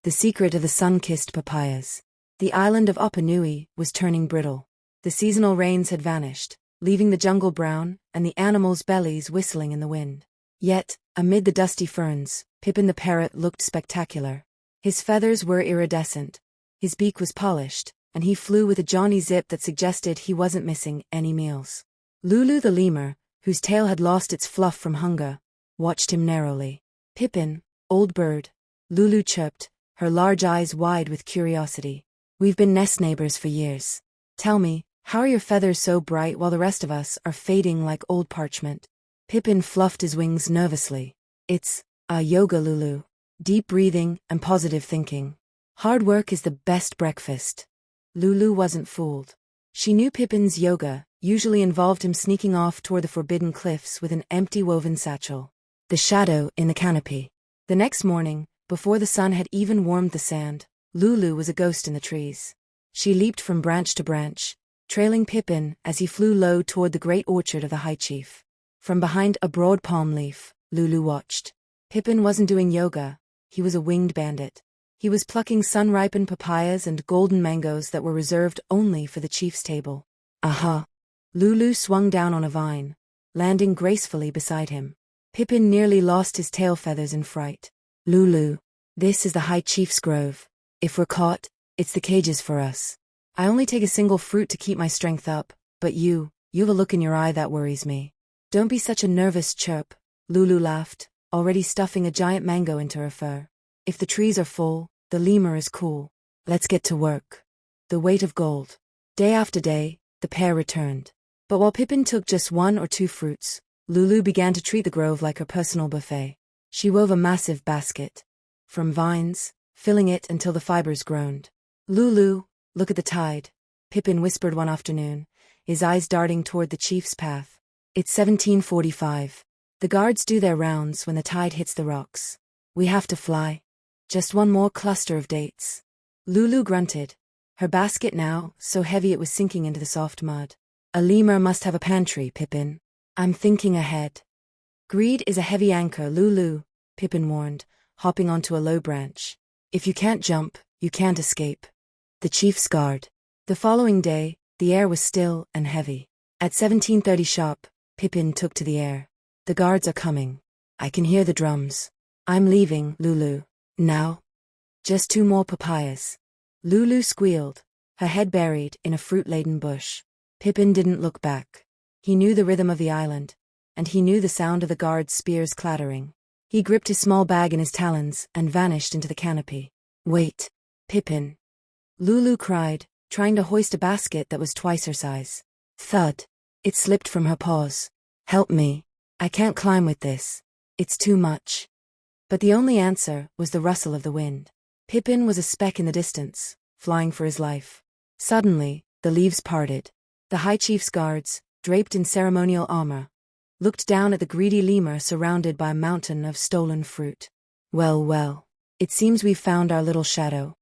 The secret of the sun-kissed papayas. The island of Opanui was turning brittle. The seasonal rains had vanished, leaving the jungle brown and the animals' bellies whistling in the wind. Yet, amid the dusty ferns, Pippin the parrot looked spectacular. His feathers were iridescent, his beak was polished, and he flew with a Johnny zip that suggested he wasn't missing any meals. Lulu the lemur, whose tail had lost its fluff from hunger, watched him narrowly. "Pippin, old bird," Lulu chirped, her large eyes wide with curiosity. "We've been nest neighbors for years. Tell me, how are your feathers so bright while the rest of us are fading like old parchment?" Pippin fluffed his wings nervously. "It's yoga, Lulu. Deep breathing and positive thinking. Hard work is the best breakfast." Lulu wasn't fooled. She knew Pippin's yoga usually involved him sneaking off toward the forbidden cliffs with an empty woven satchel. The shadow in the canopy. The next morning, before the sun had even warmed the sand, Lulu was a ghost in the trees. She leaped from branch to branch, trailing Pippin as he flew low toward the great orchard of the High Chief. From behind a broad palm leaf, Lulu watched. Pippin wasn't doing yoga, he was a winged bandit. He was plucking sun-ripened papayas and golden mangoes that were reserved only for the chief's table. Aha! Lulu swung down on a vine, landing gracefully beside him. Pippin nearly lost his tail feathers in fright. "Lulu, this is the High Chief's grove. If we're caught, it's the cages for us. I only take a single fruit to keep my strength up, but you have a look in your eye that worries me." "Don't be such a nervous chirp," Lulu laughed, already stuffing a giant mango into her fur. "If the trees are full, the lemur is cool. Let's get to work." The weight of gold. Day after day, the pair returned. But while Pippin took just 1 or 2 fruits, Lulu began to treat the grove like her personal buffet. She wove a massive basket from vines, filling it until the fibers groaned. "Lulu, look at the tide," Pippin whispered one afternoon, his eyes darting toward the chief's path. "It's 1745. The guards do their rounds when the tide hits the rocks. We have to fly. Just one more cluster of dates." Lulu grunted, her basket now so heavy it was sinking into the soft mud. "A lemur must have a pantry, Pippin. I'm thinking ahead." "Greed is a heavy anchor, Lulu," Pippin warned, hopping onto a low branch. "If you can't jump, you can't escape." The chief's guard. The following day, the air was still and heavy. At 17:30 sharp, Pippin took to the air. "The guards are coming. I can hear the drums. I'm leaving, Lulu. Now? Just 2 more papayas." Lulu squealed, her head buried in a fruit-laden bush. Pippin didn't look back. He knew the rhythm of the island, and he knew the sound of the guards' spears clattering. He gripped his small bag in his talons and vanished into the canopy. "Wait, Pippin!" Lulu cried, trying to hoist a basket that was twice her size. Thud! It slipped from her paws. "Help me. I can't climb with this. It's too much." But the only answer was the rustle of the wind. Pippin was a speck in the distance, flying for his life. Suddenly, the leaves parted. The High Chief's guards, draped in ceremonial armor, looked down at the greedy lemur surrounded by a mountain of stolen fruit. Well, it seems we've found our little shadow,"